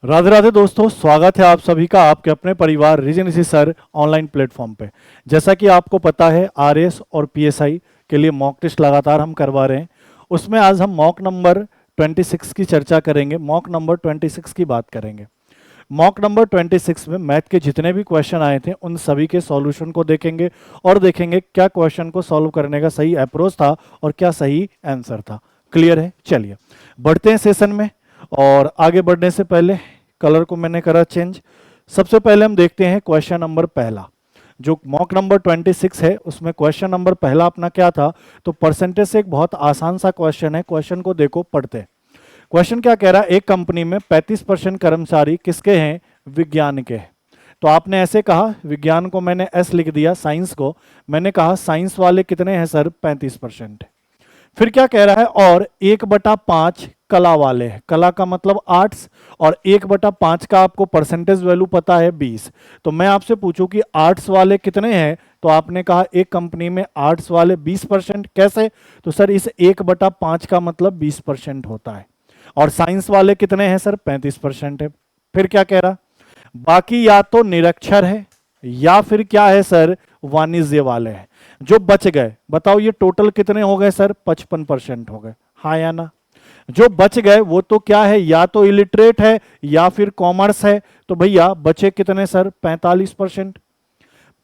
राधे राधे दोस्तों, स्वागत है आप सभी का आपके अपने परिवार रीजन इसी सर ऑनलाइन प्लेटफॉर्म पे। जैसा कि आपको पता है आरएस और पीएसआई के लिए मॉक टेस्ट लगातार हम करवा रहे हैं। उसमें आज हम मॉक नंबर 26 की चर्चा करेंगे, मॉक नंबर 26 की बात करेंगे। मॉक नंबर 26 में मैथ के जितने भी क्वेश्चन आए थे उन सभी के सॉल्यूशन को देखेंगे और देखेंगे क्या क्वेश्चन को सॉल्व करने का सही अप्रोच था और क्या सही आंसर था। क्लियर है? चलिए बढ़ते हैं सेशन में। और आगे बढ़ने से पहले कलर को मैंने करा चेंज। सबसे पहले हम देखते हैं क्वेश्चन नंबर पहला। जो मॉक नंबर 26 है उसमें क्वेश्चन नंबर पहला अपना क्या था, तो परसेंटेज से एक बहुत आसान सा क्वेश्चन है। क्वेश्चन को देखो, पढ़ते हैं। क्वेश्चन क्या कह रहा है, एक कंपनी में 35% कर्मचारी किसके हैं? विज्ञान के हैं। तो आपने ऐसे कहा, विज्ञान को मैंने एस लिख दिया, साइंस को मैंने कहा साइंस वाले कितने हैं सर? 35%। फिर क्या कह रहा है, और 1/5 कला वाले हैं। कला का मतलब आर्ट्स, और 1/5 का आपको परसेंटेज वैल्यू पता है 20। तो मैं आपसे पूछूं कि आर्ट्स वाले कितने हैं, तो आपने कहा एक कंपनी में आर्ट्स वाले 20%। कैसे? तो सर इस 1/5 का मतलब 20% होता है। और साइंस वाले कितने हैं सर? 35% है। फिर क्या कह रहा, बाकी या तो निरक्षर है या फिर क्या है सर? वाणिज्य वाले हैं। जो बच गए, बताओ ये टोटल कितने हो गए सर? 55% हो गए। हाँ या ना? जो बच गए वो तो क्या है, या तो इलिटरेट है या फिर कॉमर्स है। तो भैया बचे कितने सर? 45%।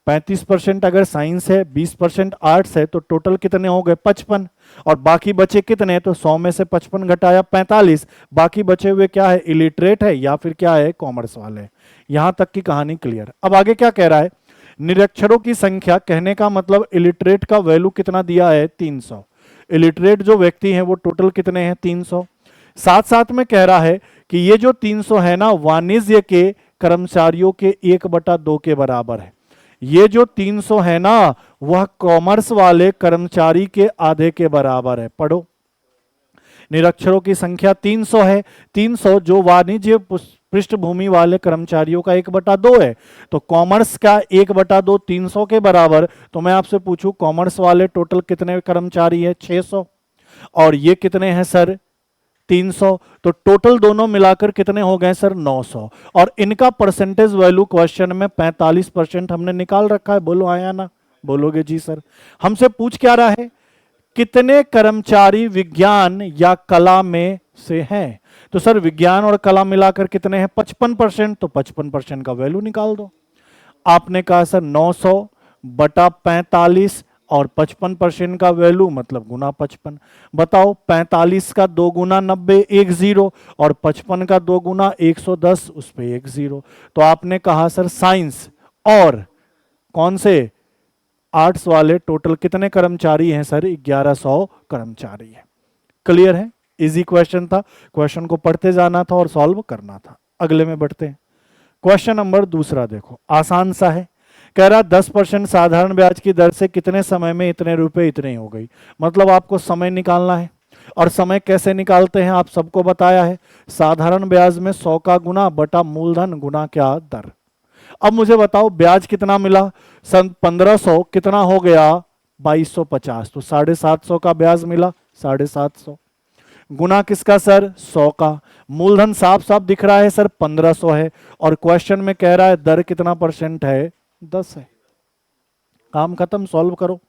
35% अगर साइंस है, 20% आर्ट्स है, तो टोटल कितने हो गए? 55। और बाकी बचे कितने? तो 100 में से 55 घटाया 45, बाकी बचे हुए क्या है? इलिटरेट है या फिर क्या है? कॉमर्स वाले। यहां तक की कहानी क्लियर। अब आगे क्या कह रहा है, निरक्षरों की संख्या, कहने का मतलब इलिटरेट का वैल्यू कितना दिया है? 300। इलिटरेट जो व्यक्ति हैं वो टोटल कितने हैं? 300। साथ साथ में कह रहा है कि ये जो 300 है ना, वाणिज्य के कर्मचारियों के 1/2 के बराबर है। ये जो 300 है ना, वह कॉमर्स वाले कर्मचारी के आधे के बराबर है। पढ़ो, निरक्षरों की संख्या 300 है। 300 जो वाणिज्य पृष्ठभूमि वाले कर्मचारियों का 1/2 है, तो कॉमर्स का 1/2 300 के बराबर। तो मैं आपसे पूछूं कॉमर्स वाले टोटल कितने कर्मचारी है? 600। और ये कितने हैं सर? 300। तो टोटल दोनों मिलाकर कितने हो गए सर? 900। और इनका परसेंटेज वैल्यू क्वेश्चन में 45% हमने निकाल रखा है। बोलो आया ना? बोलोगे जी सर। हमसे पूछ क्या रहा है, कितने कर्मचारी विज्ञान या कला में से हैं? तो सर विज्ञान और कला मिलाकर कितने हैं? 55%। तो 55% का वैल्यू निकाल दो। आपने कहा सर 900/45 और 55% का वैल्यू मतलब गुना 55। बताओ 45 का 2 गुना 90, 1 0, और 55 का 2 गुना 110, उस पर 1 0। तो आपने कहा सर साइंस और कौन से? आर्ट्स वाले टोटल कितने कर्मचारी हैं सर? 1100 कर्मचारी है। क्लियर है? इजी क्वेश्चन था। क्वेश्चन को पढ़ते जाना था और सॉल्व करना था। अगले में बढ़ते हैं। क्वेश्चन नंबर दूसरा देखो, आसान सा है। कह रहा 10% साधारण ब्याज की दर से कितने समय में इतने रुपए इतने हो गई। मतलब आपको समय निकालना है। और समय कैसे निकालते हैं आप सबको बताया है। साधारण ब्याज में 100 का गुना बटा मूलधन गुना क्या? दर। अब मुझे बताओ ब्याज कितना मिला? सन 1500 कितना हो गया? 2250। तो 750 का ब्याज मिला, 750 गुना किसका सर? 100 का। मूलधन साफ साफ दिख रहा है सर 1500 है। और क्वेश्चन में कह रहा है दर कितना परसेंट है? 10 है। काम खत्म, सॉल्व करो।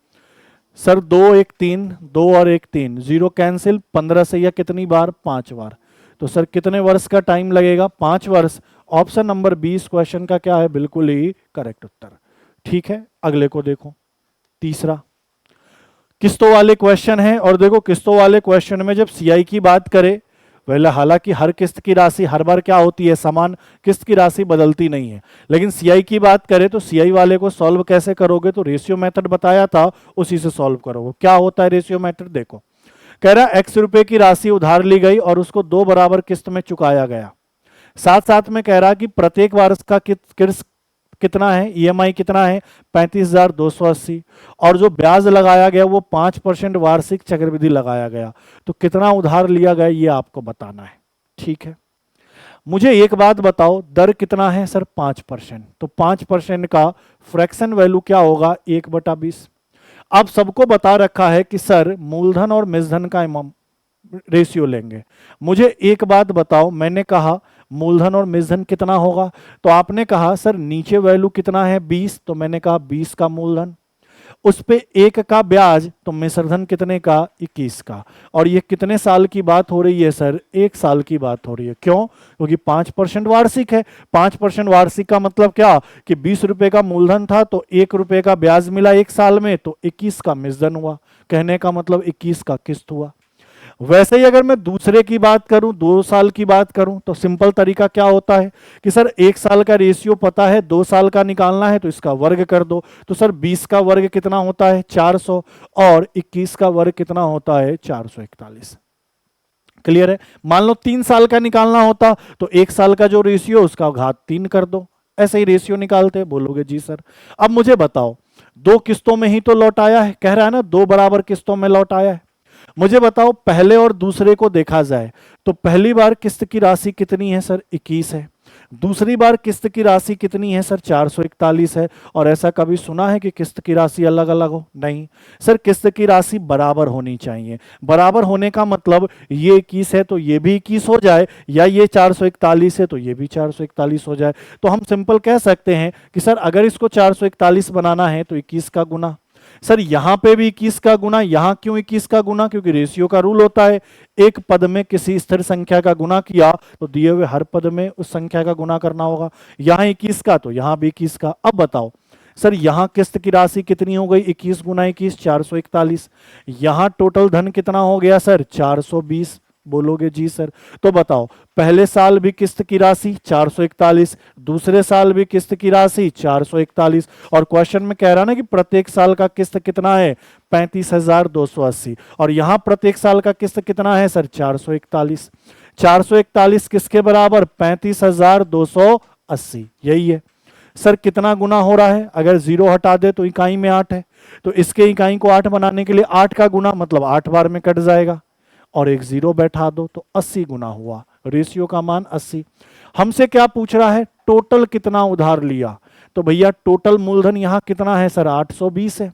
सर 2 1 3, 2 और 1 3, 0 कैंसिल। 15 से यह कितनी बार? 5 बार। तो सर कितने वर्ष का टाइम लगेगा? 5 वर्ष। ऑप्शन नंबर 20 क्वेश्चन का क्या है? बिल्कुल ही करेक्ट उत्तर। ठीक है, अगले को देखो। तीसरा किस्तों वाले क्वेश्चन है। और देखो किस्तों वाले क्वेश्चन में जब सीआई की बात करें, पहले हालांकि हर किस्त की राशि हर बार क्या होती है? समान। किस्त की राशि बदलती नहीं है। लेकिन सीआई की बात करें तो सीआई वाले को सॉल्व कैसे करोगे? तो रेशियो मेथड बताया था, उसी से सॉल्व करोगे। क्या होता है रेशियो मेथड? देखो, कह रहा है x रुपए की राशि उधार ली गई और उसको 2 बराबर किस्त में चुकाया गया। साथ साथ में कह रहा है कि प्रत्येक वर्ष का कितना है? ईएमआई कितना है? 35,280। और जो ब्याज लगाया गया वो 5% वार्षिक चक्रवृद्धि लगाया गया। तो कितना उधार लिया गया ये आपको बताना है। ठीक है, मुझे एक बात बताओ, दर कितना है सर? 5%। तो 5% का फ्रैक्शन वैल्यू क्या होगा? 1/20। अब सबको बता रखा है कि सर मूलधन और मिसधन का रेशियो लेंगे। मुझे एक बात बताओ, मैंने कहा मूलधन और मिश्रधन कितना होगा? तो आपने कहा सर नीचे वैल्यू कितना है 20, तो मैंने कहा 20 का मूलधन, उस पे 1 का ब्याज, तो मिश्रधन कितने का? 21 का। और ये कितने साल की बात हो रही है सर? 1 साल की बात हो रही है। क्यों? क्योंकि 5% वार्षिक है। 5% वार्षिक का मतलब क्या कि 20 रुपए का मूलधन था तो 1 रुपए का ब्याज मिला 1 साल में, तो 21 का मिश्रधन हुआ। कहने का मतलब 21 का किस्त हुआ। वैसे ही अगर मैं दूसरे की बात करूं, 2 साल की बात करूं, तो सिंपल तरीका क्या होता है कि सर 1 साल का रेशियो पता है, 2 साल का निकालना है तो इसका वर्ग कर दो। तो सर 20 का वर्ग कितना होता है? 400, और 21 का वर्ग कितना होता है? 441। क्लियर है? मान लो 3 साल का निकालना होता तो 1 साल का जो रेशियो उसका घात 3 कर दो। ऐसे ही रेशियो निकालते। बोलोगे जी सर। अब मुझे बताओ, 2 किस्तों में ही तो लौट आया है, कह रहा है ना 2 बराबर किस्तों में लौट आया है। मुझे बताओ पहले और दूसरे को देखा जाए तो पहली बार किस्त की राशि कितनी है सर? 21 है। दूसरी बार किस्त की राशि कितनी है सर? 441 है। और ऐसा कभी सुना है कि किस्त की राशि अलग अलग हो? नहीं सर, किस्त की राशि बराबर होनी चाहिए। बराबर होने का मतलब ये 21 है तो ये भी 21 हो जाए, या ये 441 है तो ये भी 441 हो जाए। तो हम सिंपल कह सकते हैं कि सर अगर इसको 441 बनाना है तो 21 का गुना। सर यहां पे भी 21 का गुना। यहां क्यों 21 का गुना? क्योंकि रेशियो का रूल होता है, एक पद में किसी स्थिर संख्या का गुना किया तो दिए हुए हर पद में उस संख्या का गुना करना होगा। यहां 21 का तो यहां भी 21 का। अब बताओ सर यहां किस्त की राशि कितनी हो गई? 21 गुना 21, 441। यहां टोटल धन कितना हो गया सर? 420। बोलोगे जी सर। तो बताओ पहले साल भी किस्त की राशि 441, दूसरे साल भी किस्त की राशि 441, और क्वेश्चन में कह रहा ना कि प्रत्येक साल का किस्त कितना है? 35,280। और यहां प्रत्येक साल का किस्त कितना है सर? 441। 441 किसके बराबर? 35,280। यही है सर। कितना गुना हो रहा है? अगर 0 हटा दे तो इकाई में 8 है, तो इसके इकाई को 8 बनाने के लिए 8 का गुना मतलब 8 बार में कट जाएगा, और एक 0 बैठा दो तो 80 गुना हुआ। रेशियो का मान 80। हमसे क्या पूछ रहा है? टोटल कितना उधार लिया। तो भैया टोटल मूलधन यहां कितना है सर? 820 है।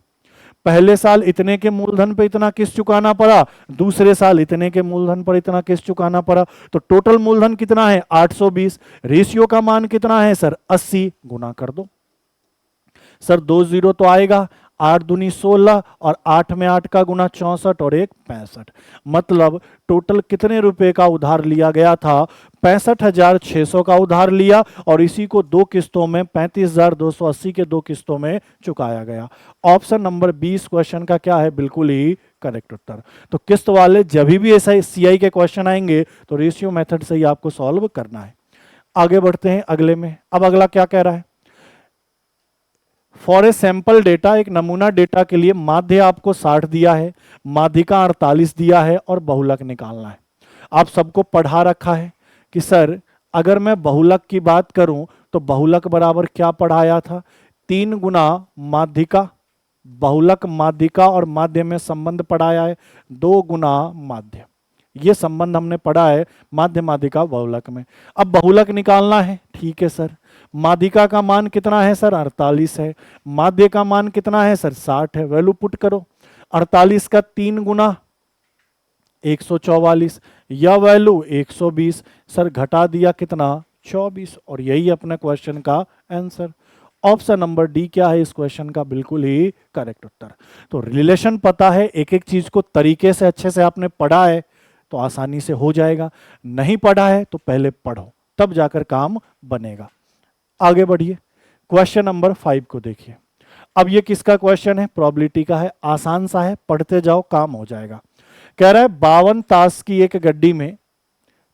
पहले साल इतने के मूलधन पे इतना किस्त चुकाना पड़ा, दूसरे साल इतने के मूलधन पर इतना किस्त चुकाना पड़ा, तो टोटल मूलधन कितना है? 820। रेशियो का मान कितना है सर? 80। गुना कर दो सर, 2 0 तो आएगा, 8 दूनी 16, और 8 में 8 का गुना 64, और 1 65। मतलब टोटल कितने रुपए का उधार लिया गया था? 65,600 का उधार लिया, और इसी को 2 किस्तों में 35,280 के 2 किस्तों में चुकाया गया। ऑप्शन नंबर 20 क्वेश्चन का क्या है? बिल्कुल ही करेक्ट उत्तर। तो किस्त वाले जब भी ऐसा सीआई के क्वेश्चन आएंगे तो रेशियो मेथड से ही आपको सॉल्व करना है। आगे बढ़ते हैं अगले में। अब अगला क्या कह रहा है? फॉर ए सैंपल डेटा, एक नमूना डेटा के लिए माध्य आपको 60 दिया है, माध्यिका 48 दिया है, और बहुलक निकालना है। आप सबको पढ़ा रखा है कि सर अगर मैं बहुलक की बात करूं तो बहुलक बराबर क्या पढ़ाया था? 3 गुना माध्यिका। बहुलक माध्यिका और माध्य में संबंध पढ़ाया है, 2 गुना माध्य। ये संबंध हमने पढ़ा है माध्य माध्यिका बहुलक में। अब बहुलक निकालना है, ठीक है सर। माध्यिका का मान कितना है सर? 48 है। माध्य का मान कितना है सर? 60 है। वैल्यू पुट करो। 48 का 3 गुना 144, यह वैल्यू 120। सर घटा दिया कितना? 24। और यही अपने क्वेश्चन का आंसर। ऑप्शन नंबर डी क्या है इस क्वेश्चन का? बिल्कुल ही करेक्ट उत्तर। तो रिलेशन पता है, एक एक चीज को तरीके से अच्छे से आपने पढ़ा है तो आसानी से हो जाएगा। नहीं पढ़ा है तो पहले पढ़ो, तब जाकर काम बनेगा। आगे बढ़िए, क्वेश्चन नंबर 5 को देखिए। अब ये किसका क्वेश्चन है? प्रोबेबिलिटी का है, आसान सा है, पढ़ते जाओ काम हो जाएगा। कह रहा है 52 ताश की एक गड्डी में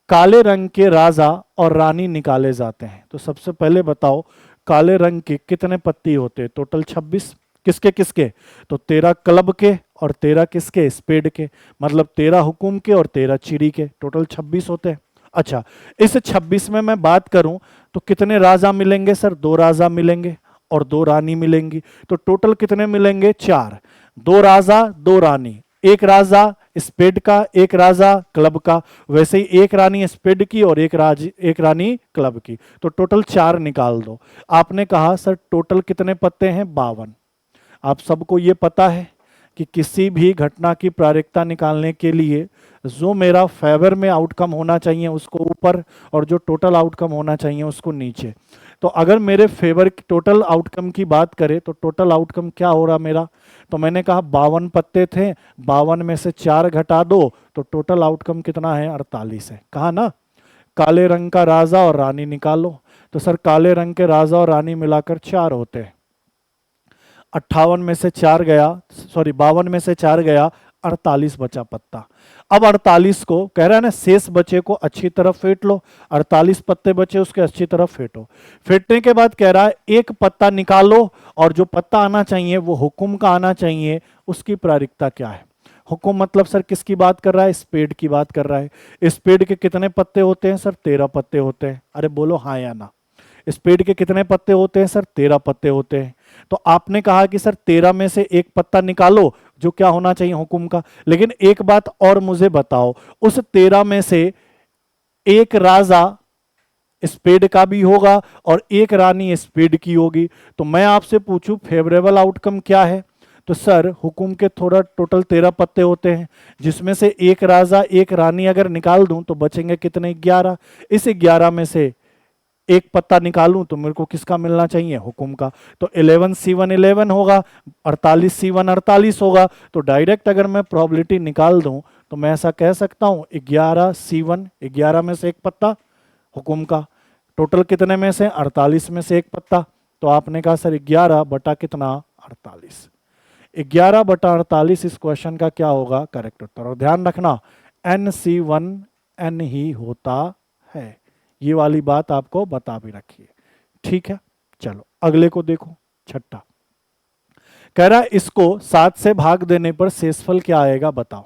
काले रंग के राजा और रानी निकाले जाते हैं। तो सबसे पहले बताओ काले रंग के कितने पत्ती होते हैं? टोटल 26। किसके किसके? तो 13 क्लब के और 13 किसके? स्पेड के। मतलब 13 हुकुम के और 13 चिड़ी के। टोटल 26 होते हैं। अच्छा, इस 26 में मैं बात करूं तो कितने राजा मिलेंगे सर? 2 राजा मिलेंगे और 2 रानी मिलेंगी। तो टोटल कितने मिलेंगे? 4। 2 राजा 2 रानी, एक राजा स्पेड का, एक राजा क्लब का। वैसे ही एक रानी स्पेड की और एक रानी क्लब की। तो टोटल 4 निकाल दो। आपने कहा सर टोटल कितने पत्ते हैं? 52। आप सबको ये पता है कि किसी भी घटना की प्रायिकता निकालने के लिए जो मेरा फेवर में आउटकम होना चाहिए उसको ऊपर और जो टोटल आउटकम होना चाहिए उसको नीचे। तो अगर मेरे फेवर की टोटल आउटकम की बात करें तो टोटल आउटकम क्या हो रहा मेरा, तो मैंने कहा 52 पत्ते थे, 52 में से 4 घटा दो तो टोटल आउटकम कितना है, 48 है। कहा ना काले रंग का राजा और रानी निकालो, तो सर काले रंग के राजा और रानी मिलाकर 4 होते हैं। 58 में से 4 गया, सॉरी 52 में से 4 गया, 48 बचा पत्ता। अब 48 को कह रहा है ना शेष बचे को अच्छी तरह फेंट लो, 48 पत्ते बचे उसके अच्छी तरह फेंटो। फेंटने के बाद कह रहा है एक पत्ता निकालो और जो पत्ता आना चाहिए वो हुकुम का आना चाहिए, उसकी प्रायिकता क्या है। हुकुम मतलब सर किसकी बात कर रहा है, स्पेड की बात कर रहा है। स्पेड के कितने पत्ते होते हैं सर, 13 पत्ते होते हैं। अरे बोलो हाँ या ना। स्पेड के कितने पत्ते होते हैं सर, 13 पत्ते होते हैं। तो आपने कहा कि सर 13 में से एक पत्ता निकालो जो क्या होना चाहिए, हुकुम का। लेकिन एक बात और मुझे बताओ, उस 13 में से एक राजा स्पेड का भी होगा और एक रानी स्पेड की होगी। तो मैं आपसे पूछूं फेवरेबल आउटकम क्या है, तो सर हुकुम के थोड़ा टोटल 13 पत्ते होते हैं, जिसमें से एक राजा एक रानी अगर निकाल दूं तो बचेंगे कितने, 11। इस 11 में से एक पत्ता निकालूं तो मेरे को किसका मिलना चाहिए, हुकुम का। तो 11C1 11 होगा, 48C1 48 होगा। तो डायरेक्ट अगर मैं प्रोबेबिलिटी निकाल दूं तो मैं ऐसा कह सकता हूं 11C1, 11 में से एक पत्ता हुकुम का, टोटल कितने में से, 48 में से एक पत्ता। तो आपने कहा सर 11 बटा कितना, 48। 11 बटा 48 इस क्वेश्चन का क्या होगा, करेक्ट उत्तर। और ध्यान रखना NC1 N ही होता है, ये वाली बात आपको बता भी रखी है। ठीक है, चलो अगले को देखो। छठा कह रहा है इसको 7 से भाग देने पर शेषफल क्या आएगा बताओ।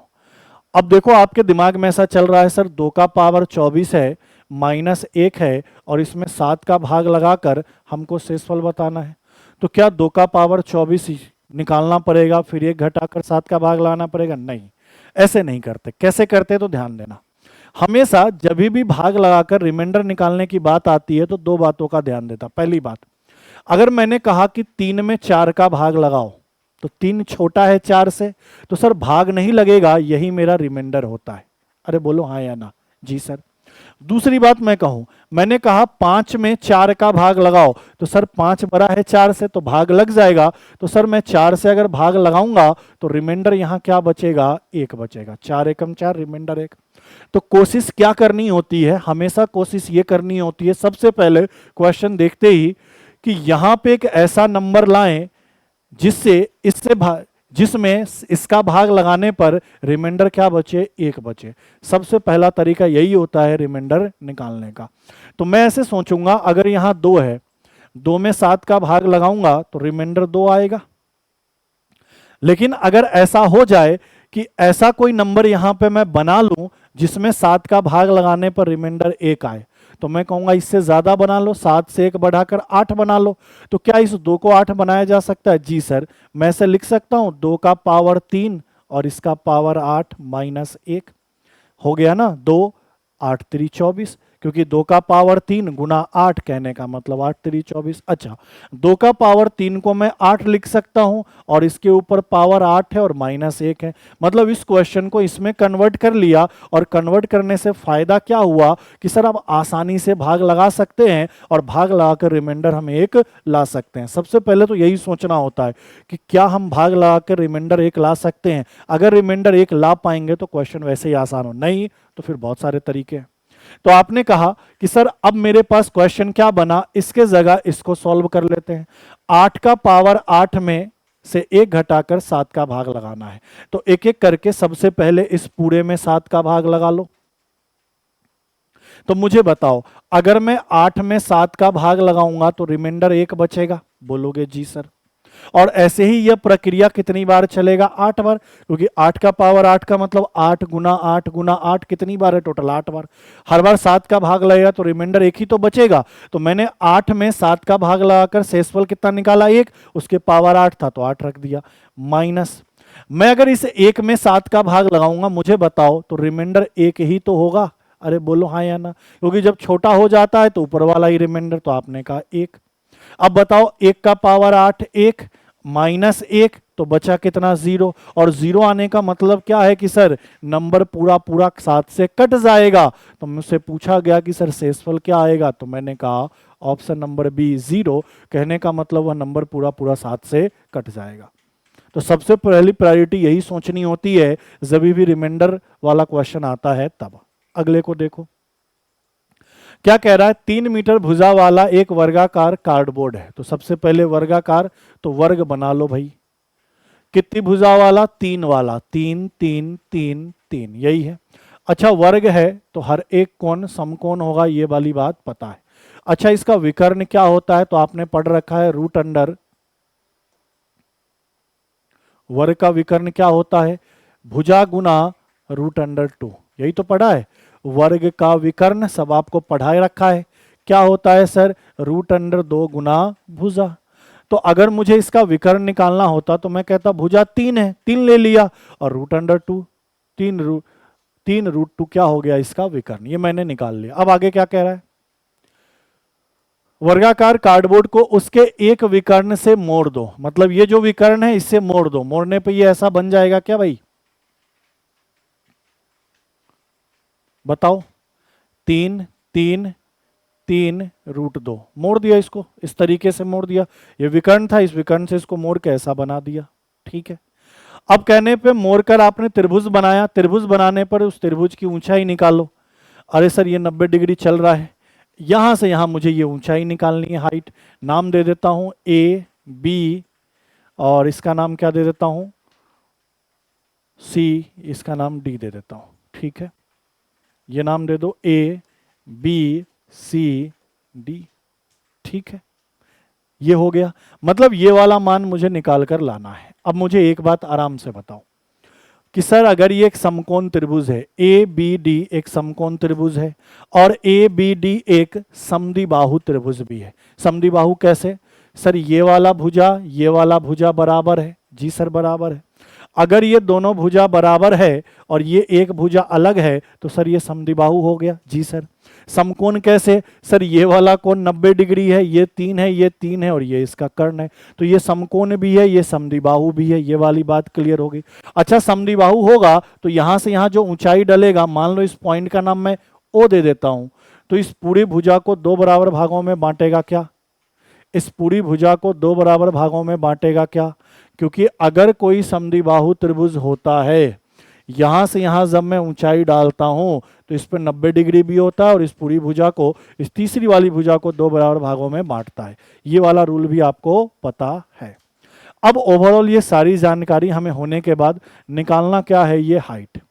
अब देखो आपके दिमाग में ऐसा चल रहा है सर 2 का पावर 24 है, -1 है और इसमें 7 का भाग लगाकर हमको शेषफल बताना है। तो क्या 2 का पावर 24 निकालना पड़ेगा फिर 1 घटाकर 7 का भाग लगाना पड़ेगा, नहीं ऐसे नहीं करते। कैसे करते तो ध्यान देना, हमेशा जब भी भाग लगाकर रिमाइंडर निकालने की बात आती है तो 2 बातों का ध्यान देता। पहली बात, अगर मैंने कहा कि 3 में 4 का भाग लगाओ तो 3 छोटा है 4 से, तो सर भाग नहीं लगेगा, यही मेरा रिमाइंडर होता है। अरे बोलो हाँ या ना, जी सर। दूसरी बात मैं कहूं, मैंने कहा 5 में 4 का भाग लगाओ तो सर 5 बड़ा है 4 से तो भाग लग जाएगा। तो सर मैं 4 से अगर भाग लगाऊंगा तो रिमाइंडर यहां क्या बचेगा, 1 बचेगा। 4 एकम 4, रिमाइंडर 1। तो कोशिश क्या करनी होती है, हमेशा कोशिश ये करनी होती है सबसे पहले क्वेश्चन देखते ही कि यहां पे एक ऐसा नंबर लाएं जिससे जिसमें इसका भाग लगाने पर रिमाइंडर क्या बचे, 1 बचे। सबसे पहला तरीका यही होता है रिमाइंडर निकालने का। तो मैं ऐसे सोचूंगा अगर यहां 2 है, 2 में 7 का भाग लगाऊंगा तो रिमाइंडर 2 आएगा। लेकिन अगर ऐसा हो जाए कि ऐसा कोई नंबर यहां पे मैं बना लूं जिसमें 7 का भाग लगाने पर रिमाइंडर 1 आए, तो मैं कहूंगा इससे ज्यादा बना लो, 7 से 1 बढ़ाकर 8 बना लो। तो क्या इस 2 को 8 बनाया जा सकता है, जी सर। मैं ऐसे लिख सकता हूं 2 का पावर 3 और इसका पावर 8 -1 हो गया ना, 2 8 3 24, क्योंकि 2 का पावर 3 गुना 8 कहने का मतलब 8 3 24। अच्छा, 2 का पावर 3 को मैं 8 लिख सकता हूं और इसके ऊपर पावर 8 है और -1 है। मतलब इस क्वेश्चन को इसमें कन्वर्ट कर लिया और कन्वर्ट करने से फायदा क्या हुआ कि सर आप आसानी से भाग लगा सकते हैं और भाग लगाकर रिमाइंडर हम 1 ला सकते हैं। सबसे पहले तो यही सोचना होता है कि क्या हम भाग लगाकर रिमाइंडर 1 ला सकते हैं। अगर रिमाइंडर 1 ला पाएंगे तो क्वेश्चन वैसे ही आसान हो, नहीं तो फिर बहुत सारे तरीके हैं। तो आपने कहा कि सर अब मेरे पास क्वेश्चन क्या बना, इसके जगह इसको सॉल्व कर लेते हैं। 8 का पावर 8 में से 1 घटाकर 7 का भाग लगाना है। तो एक एक करके सबसे पहले इस पूरे में 7 का भाग लगा लो। तो मुझे बताओ अगर मैं 8 में 7 का भाग लगाऊंगा तो रिमाइंडर 1 बचेगा, बोलोगे जी सर। और ऐसे ही यह प्रक्रिया कितनी बार चलेगा, 8 बार, क्योंकि 8 का पावर 8 का मतलब 8 गुना 8 गुना 8 कितनी बार है, टोटल 8 बार। हर बार 7 का भाग लगेगा तो रिमाइंडर 1 ही तो बचेगा। तो मैंने 8 में 7 का भाग लगाकर शेषफल कितना निकाला, 1, उसके पावर 8 था तो 8 रख दिया, माइनस। मैं अगर इस 1 में 7 का भाग लगाऊंगा, मुझे बताओ तो रिमाइंडर 1 ही तो होगा। अरे बोलो हाँ या ना, क्योंकि जब छोटा हो जाता है तो ऊपर वाला ही रिमाइंडर, तो आपने कहा 1। अब बताओ 1 का पावर 8 1 -1 तो बचा कितना 0, और 0 आने का मतलब क्या है कि सर नंबर पूरा पूरा 7 से कट जाएगा। तो मुझसे पूछा गया कि सर शेषफल क्या आएगा, तो मैंने कहा ऑप्शन नंबर बी 0। कहने का मतलब वह नंबर पूरा पूरा 7 से कट जाएगा। तो सबसे पहली प्रायोरिटी यही सोचनी होती है जब भी रिमाइंडर वाला क्वेश्चन आता है तब। अगले को देखो क्या कह रहा है, 3 मीटर भुजा वाला एक वर्गाकार कार्डबोर्ड है। तो सबसे पहले वर्गाकार, तो वर्ग बना लो भाई। कितनी भुजा वाला, 3 वाला, 3 3 3 3, यही है। अच्छा वर्ग है तो हर एक कोण समकोण होगा, ये वाली बात पता है। अच्छा इसका विकर्ण क्या होता है, तो आपने पढ़ रखा है रूट अंडर, वर्ग का विकर्ण क्या होता है, भुजा गुना रूट अंडर 2, यही तो पढ़ा है। वर्ग का विकर्ण सब आपको पढ़ाए रखा है, क्या होता है सर, रूट अंडर 2 गुना भुजा। तो अगर मुझे इसका विकर्ण निकालना होता तो मैं कहता भुजा 3 है, 3 ले लिया, और रूट अंडर 2, 3 रूट 2 क्या हो गया इसका विकर्ण, ये मैंने निकाल लिया। अब आगे क्या कह रहा है, वर्गाकार कार्डबोर्ड को उसके एक विकर्ण से मोड़ दो, मतलब ये जो विकर्ण है इससे मोड़ दो, मोड़ने पे ये ऐसा बन जाएगा क्या भाई, बताओ, 3 3 3 रूट 2, मोड़ दिया इसको, इस तरीके से मोड़ दिया। ये विकर्ण था, इस विकर्ण से इसको मोड़ के ऐसा बना दिया, ठीक है। अब कहने पे मोड़कर आपने त्रिभुज बनाया, त्रिभुज बनाने पर उस त्रिभुज की ऊंचाई निकालो। अरे सर ये 90 डिग्री चल रहा है, यहां से यहां मुझे ये ऊंचाई निकालनी है, हाइट। नाम दे देता हूं ए बी, और इसका नाम क्या दे देता हूं सी, इसका नाम डी दे देता हूं, ठीक है। ये नाम दे दो ए बी सी डी, ठीक है। ये हो गया, मतलब ये वाला मान मुझे निकाल कर लाना है। अब मुझे एक बात आराम से बताओ कि सर अगर ये एक समकोण त्रिभुज है, ए बी डी एक समकोण त्रिभुज है, और ए बी डी एक समद्विबाहु त्रिभुज भी है। समद्विबाहु कैसे, सर ये वाला भुजा बराबर है, जी सर बराबर है। अगर ये दोनों भुजा बराबर है और ये एक भुजा अलग है तो सर ये समद्विबाहु हो गया, जी सर। समकोण कैसे, सर ये वाला कोण 90 डिग्री है, ये 3 है, ये 3 है, और ये इसका कर्ण है, तो ये समकोण भी है, ये समद्विबाहु भी है, ये वाली बात क्लियर होगी। अच्छा समद्विबाहु होगा तो यहां से यहां जो ऊंचाई डलेगा, मान लो इस पॉइंट का नाम मैं ओ दे देता हूं, तो इस पूरी भुजा को 2 बराबर भागों में बांटेगा क्या, इस पूरी भुजा को 2 बराबर भागों में बांटेगा क्या, क्योंकि अगर कोई समद्विबाहु त्रिभुज होता है, यहां से यहां जब मैं ऊंचाई डालता हूं तो इस पर 90 डिग्री भी होता है, और इस पूरी भुजा को, इस तीसरी वाली भुजा को 2 बराबर भागों में बांटता है। ये वाला रूल भी आपको पता है। अब ओवरऑल ये सारी जानकारी हमें होने के बाद निकालना क्या है, ये हाइट।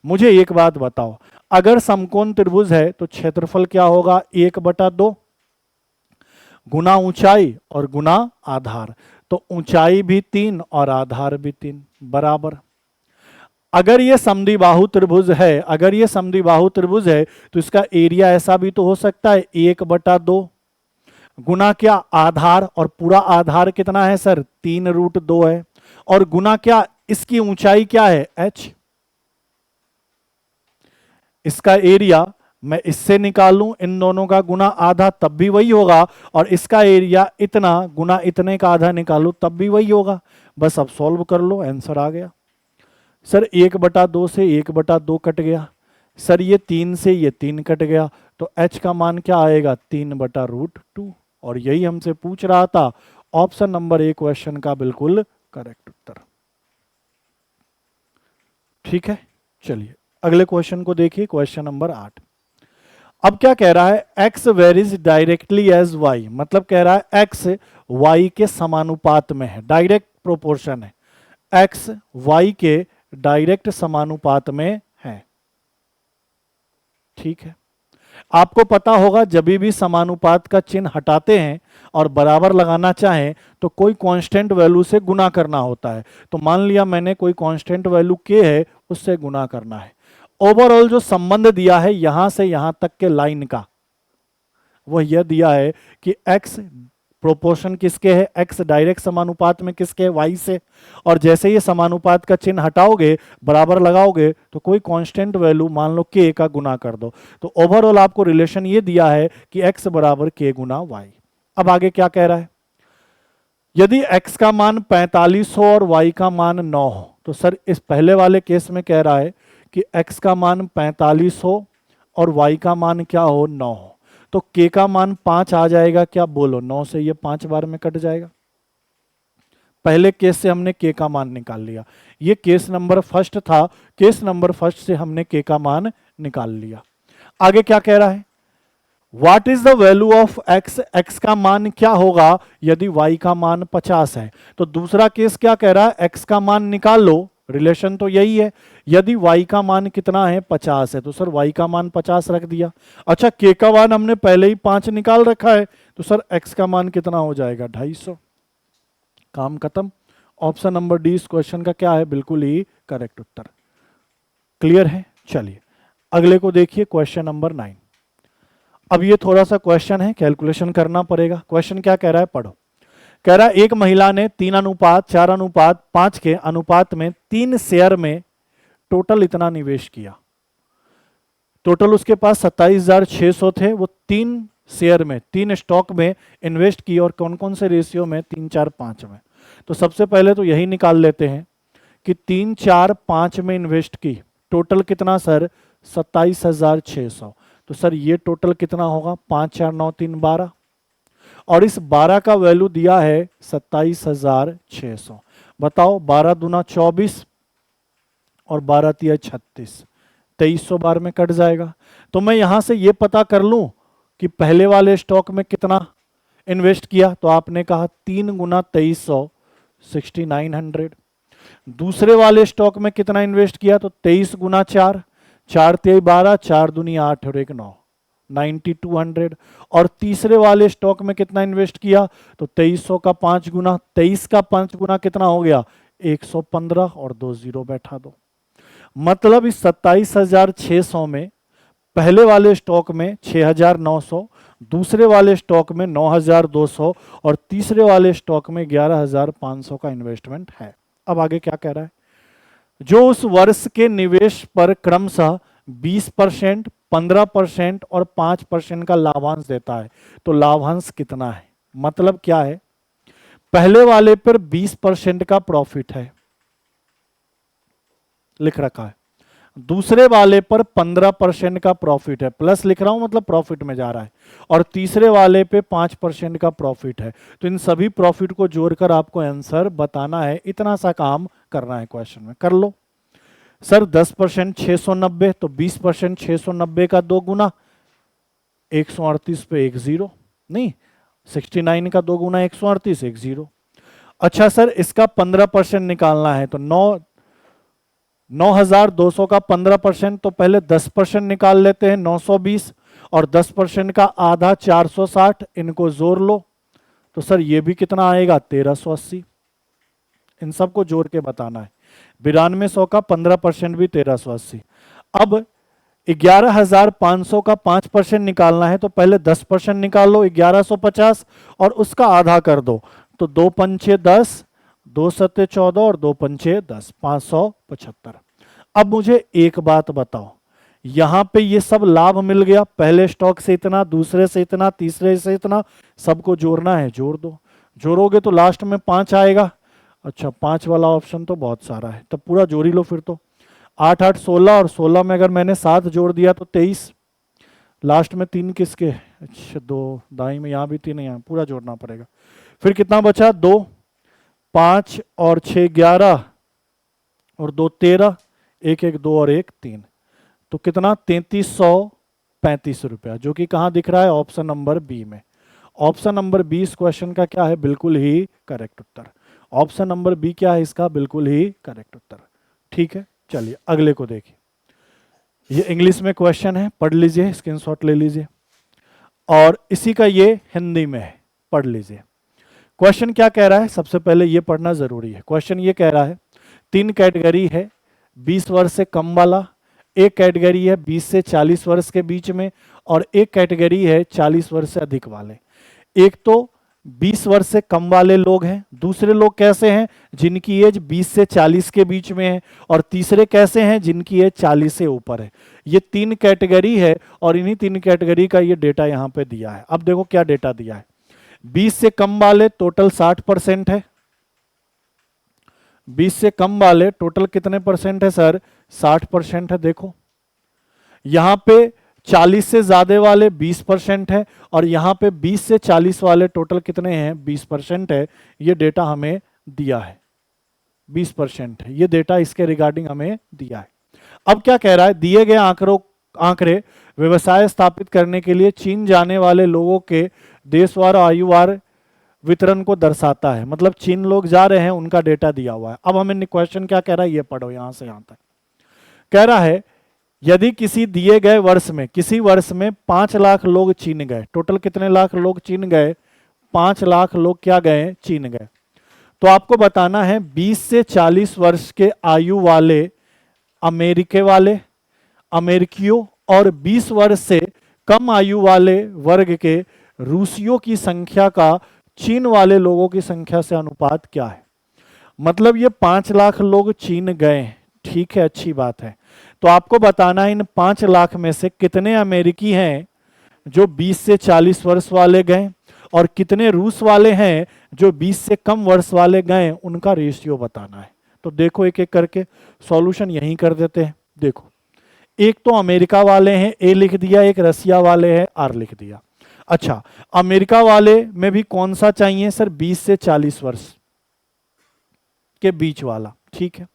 मुझे एक बात बताओ, अगर समकोण त्रिभुज है तो क्षेत्रफल क्या होगा, 1/2 गुना ऊंचाई और गुना आधार, तो ऊंचाई भी 3 और आधार भी 3 बराबर। अगर ये समद्विबाहु त्रिभुज है, अगर ये समद्विबाहु त्रिभुज है तो इसका एरिया ऐसा भी तो हो सकता है 1/2 गुना क्या आधार, और पूरा आधार कितना है सर 3√2 है, और गुना क्या इसकी ऊंचाई क्या है h, इसका एरिया मैं इससे निकालूं इन दोनों का गुना आधा तब भी वही होगा, और इसका एरिया इतना गुना इतने का आधा निकालूं तब भी वही होगा। बस अब सॉल्व कर लो, आंसर आ गया। सर 1/2 से 1/2 कट गया, सर ये 3 से ये 3 कट गया, तो h का मान क्या आएगा 3/√2, और यही हमसे पूछ रहा था। ऑप्शन नंबर ए क्वेश्चन का बिल्कुल करेक्ट उत्तर, ठीक है। चलिए अगले क्वेश्चन को देखिए, क्वेश्चन नंबर 8। अब क्या कह रहा है, x varies directly as y, मतलब कह रहा है x y के समानुपात में है, डायरेक्ट प्रोपोर्शन है, x y के डायरेक्ट समानुपात में है, ठीक है। आपको पता होगा जब भी समानुपात का चिन्ह हटाते हैं और बराबर लगाना चाहें तो कोई कांस्टेंट वैल्यू से गुना करना होता है। तो मान लिया मैंने कोई कांस्टेंट वैल्यू k है, उससे गुना करना है। ओवरऑल जो संबंध दिया है यहां से यहां तक के लाइन का, वह यह दिया है कि x प्रोपोर्शन किसके है, x डायरेक्ट समानुपात में किसके है, y से, और जैसे ये समानुपात का चिन्ह हटाओगे बराबर लगाओगे तो कोई कांस्टेंट वैल्यू मान लो k का गुना कर दो। तो ओवरऑल आपको रिलेशन ये दिया है कि x बराबर k गुना y। अब आगे क्या कह रहा है, यदि x का मान 45 हो और y का मान 9 हो, तो सर इस पहले वाले केस में कह रहा है कि x का मान 45 हो और y का मान क्या हो, 9 हो, तो k का मान 5 आ जाएगा क्या, बोलो। 9 से ये 5 बार में कट जाएगा। पहले केस से हमने k का मान निकाल लिया, ये केस नंबर फर्स्ट था, केस नंबर फर्स्ट से हमने k का मान निकाल लिया। आगे क्या कह रहा है, what is the value of x, x का मान क्या होगा यदि y का मान 50 है। तो दूसरा केस क्या कह रहा है, x का मान निकाल लो, रिलेशन तो यही है, यदि y का मान कितना है, 50 है, तो सर y का मान 50 रख दिया। अच्छा k का मान हमने पहले ही 5 निकाल रखा है, तो सर x का मान कितना हो जाएगा, 250। काम खत्म। ऑप्शन नंबर डी इस क्वेश्चन का क्या है, बिल्कुल ही करेक्ट उत्तर। क्लियर है। चलिए अगले को देखिए, क्वेश्चन नंबर 9। अब ये थोड़ा सा क्वेश्चन है, कैलकुलेशन करना पड़ेगा। क्वेश्चन क्या कह रहा है, पढ़ो। कह रहा है एक महिला ने 3:4:5 के अनुपात में 3 शेयर में टोटल इतना निवेश किया। टोटल उसके पास 27,600 थे, वो 3 शेयर में, 3 स्टॉक में इन्वेस्ट की, और कौन कौन से रेशियो में, 3, 4, 5 में। तो सबसे पहले तो यही निकाल लेते हैं कि 3, 4, 5 में इन्वेस्ट की, टोटल कितना सर, 27,600। तो सर ये टोटल कितना होगा, 5, 4, 9, 3, 12, और इस 12 का वैल्यू दिया है 27,600। बताओ 12 दूना 24 और 12 तिया 36, 2300 बार में कट जाएगा। तो मैं यहां से ये पता कर लूं कि पहले वाले स्टॉक में कितना इन्वेस्ट किया, तो आपने कहा 3 गुना 2300, 6900। दूसरे वाले स्टॉक में कितना इन्वेस्ट किया, तो 23 गुना 4, 4 तिया 12, 4 दूनी 8 और 1 9, 9200। और तीसरे वाले स्टॉक में कितना इन्वेस्ट किया, तो 2300 का 5 गुना, 23 का 5 गुना कितना हो गया, 115, और 2 जीरो बैठा दो। मतलब इस 27,600 में पहले वाले स्टॉक में 6,900, दूसरे वाले स्टॉक में 9,200 और तीसरे वाले स्टॉक में 11,500 का इन्वेस्टमेंट है। अब आगे क्या कह रहा है, जो उस वर्ष के निवेश पर क्रमशः 20%, 15% और 5% का लाभांश देता है, तो लाभांश कितना है। मतलब क्या है, पहले वाले पर 20% का प्रॉफिट है, लिख रखा है, दूसरे वाले पर 15% का प्रॉफिट है, प्लस लिख रहा हूं मतलब प्रॉफिट में जा रहा है, और तीसरे वाले पे 5% का प्रॉफिट है। तो इन सभी प्रॉफिट को जोड़कर आपको आंसर बताना है, इतना सा काम करना है क्वेश्चन में, कर लो। सर 10% 690, तो 20% 690 का 2 गुना, 138 पे 1 जीरो, नहीं 69 का 2 गुना 138, 1 जीरो। अच्छा सर इसका 15% निकालना है, तो 9,200 का 15%, तो पहले 10% निकाल लेते हैं, 920, और 10% का आधा 460, इनको जोड़ लो, तो सर ये भी कितना आएगा, 1380। इन सबको जोड़ के बताना है। 9200 का 15% भी 1380। अब 11,500 का 5% निकालना है, तो पहले 10% निकाल लो, 1150, और उसका आधा कर दो, तो 2 पंचे 10, 2 सत्ते 14 और 2 पंचे 10, 575। अब मुझे एक बात बताओ, यहां पे ये सब लाभ मिल गया, पहले स्टॉक से इतना, दूसरे से इतना, तीसरे से इतना, सबको जोड़ना है, जोड़ दो। जोड़ोगे तो लास्ट में 5 आएगा। अच्छा 5 वाला ऑप्शन तो बहुत सारा है, तब पूरा जोड़ ही लो फिर तो। 8, 8, 16, और 16 में अगर मैंने 7 जोड़ दिया तो 23, लास्ट में 3 किसके, अच्छा 2 दाई में, यहां भी 3 है, यहां पूरा जोड़ना पड़ेगा। फिर कितना बचा, 2, 5 और 6 11 और 2 13, 1 1 2 और 1 3, तो कितना 3335 रुपया, जो कि कहां दिख रहा है, ऑप्शन नंबर बी में। ऑप्शन नंबर बी इस क्वेश्चन का क्या है, बिल्कुल ही करेक्ट उत्तर। ऑप्शन नंबर बी क्या है इसका, बिल्कुल ही करेक्ट उत्तर। ठीक है, चलिए अगले को देखिए। ये इंग्लिश में क्वेश्चन है, पढ़ लीजिए, स्क्रीनशॉट ले लीजिए, और इसी का ये हिंदी में है, पढ़ लीजिए। क्वेश्चन क्या कह रहा है, सबसे पहले ये पढ़ना जरूरी है। क्वेश्चन ये कह रहा है 3 कैटेगरी है, 20 वर्ष से कम वाला, एक कैटेगरी है 20 से 40 वर्ष के बीच में, और एक कैटेगरी है 40 वर्ष से अधिक वाले। एक तो 20 वर्ष से कम वाले लोग हैं, दूसरे लोग कैसे हैं, जिनकी एज 20 से 40 के बीच में है, और तीसरे कैसे हैं, जिनकी एज 40 से ऊपर है। ये 3 कैटेगरी है, और इन्हीं 3 कैटेगरी का ये डेटा यहां पे दिया है। अब देखो क्या डेटा दिया है, 20 से कम वाले टोटल 60% है। 20 से कम वाले टोटल कितने परसेंट है सर? 60% है। देखो यहां पे 40 से ज्यादा वाले 20% है और यहां पे 20 से 40 वाले टोटल कितने हैं? 20% है। ये डेटा हमें दिया है, 20% है ये डेटा, इसके रिगार्डिंग हमें दिया है। अब क्या कह रहा है? दिए गए आंकड़े व्यवसाय स्थापित करने के लिए चीन जाने वाले लोगों के देशवार आयुवार वितरण को दर्शाता है। मतलब चीन लोग जा रहे हैं, उनका डेटा दिया हुआ है। अब हमें क्वेश्चन क्या कह रहा है, ये पढ़ो यहां से यहां तक। कह रहा है यदि किसी दिए गए वर्ष में, किसी वर्ष में 5 लाख लोग चीन गए, टोटल कितने लाख लोग चीन गए? 5 लाख लोग क्या गए? चीन गए। तो आपको बताना है 20 से 40 वर्ष के आयु वाले अमेरिके वाले, अमेरिकियों और 20 वर्ष से कम आयु वाले वर्ग के रूसियों की संख्या का चीन वाले लोगों की संख्या से अनुपात क्या है? मतलब ये 5 लाख लोग चीन गए, ठीक है, अच्छी बात है। तो आपको बताना है इन 5 लाख में से कितने अमेरिकी हैं जो 20 से 40 वर्ष वाले गए और कितने रूस वाले हैं जो 20 से कम वर्ष वाले गए, उनका रेशियो बताना है। तो देखो एक एक करके सॉल्यूशन यहीं कर देते हैं। देखो एक तो अमेरिका वाले हैं, ए लिख दिया, एक रसिया वाले हैं, आर लिख दिया। अच्छा, अमेरिका वाले में भी कौन सा चाहिए सर? 20 से 40 वर्ष के बीच वाला, ठीक है।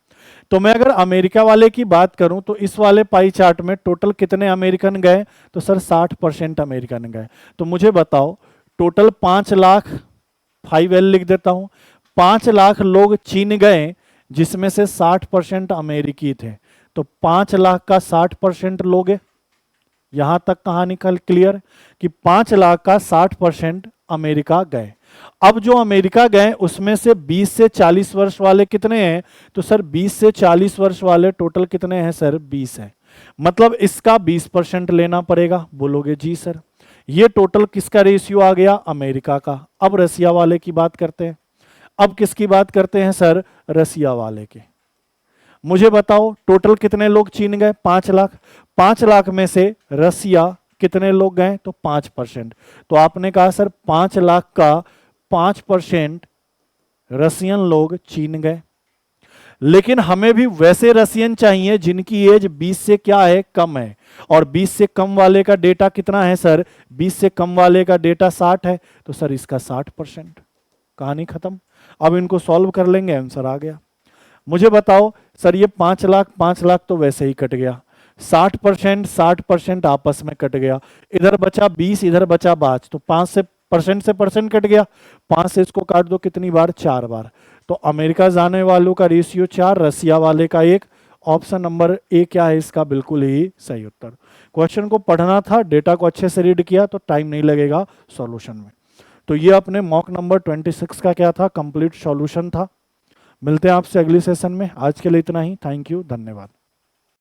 तो मैं अगर अमेरिका वाले की बात करूं तो इस वाले पाई चार्ट में टोटल कितने अमेरिकन गए? तो सर 60% अमेरिकन गए। तो मुझे बताओ टोटल 5 लाख, 5L लिख देता हूं, 5 लाख लोग चीन गए जिसमें से 60% अमेरिकी थे। तो 5 लाख का 60% लोगे, यहां तक कहानी कल क्लियर कि 5 लाख का 60% अमेरिका गए। अब जो अमेरिका गए उसमें से 20 से 40 वर्ष वाले कितने हैं? तो सर 20 से 40 वर्ष वाले टोटल कितने हैं सर? 20 है। मतलब इसका 20% लेना पड़ेगा। बोलोगे जी सर। ये टोटल किसका रेशियो आ गया? अमेरिका का। अब रसिया वाले की बात करते हैं। अब किसकी बात करते हैं सर? रसिया वाले के। मुझे बताओ टोटल कितने लोग चीन गए? 5 लाख। 5 लाख में से रसिया कितने लोग गए? तो 5%। तो आपने कहा सर 5 लाख का 5% रसियन लोग चीन गए। लेकिन हमें भी वैसे रसियन चाहिए जिनकी एज 20 से क्या है? कम है। और 20 से कम वाले का डेटा कितना है सर? 20 से कम वाले का डेटा 60 है। तो सर इसका 60%। कहानी खत्म। अब इनको सॉल्व कर लेंगे, आंसर आ गया। मुझे बताओ सर ये 5 लाख तो वैसे ही कट गया, 60% आपस में कट गया, इधर बचा 20, इधर बचा 5, तो 5 से परसेंट कट गया। 5 से इसको काट दो कितनी बार? 4 बार। तो अमेरिका जाने वालों का रेशियो 4, रसिया वाले का 1। ऑप्शन नंबर ए क्या है इसका? बिल्कुल ही सही उत्तर। क्वेश्चन को पढ़ना था, डेटा को अच्छे से रीड किया तो टाइम नहीं लगेगा सॉल्यूशन में। तो ये अपने मॉक नंबर 26 का क्या था? कंप्लीट सॉल्यूशन था। मिलते हैं आपसे अगली सेशन में। आज के लिए इतना ही। थैंक यू, धन्यवाद।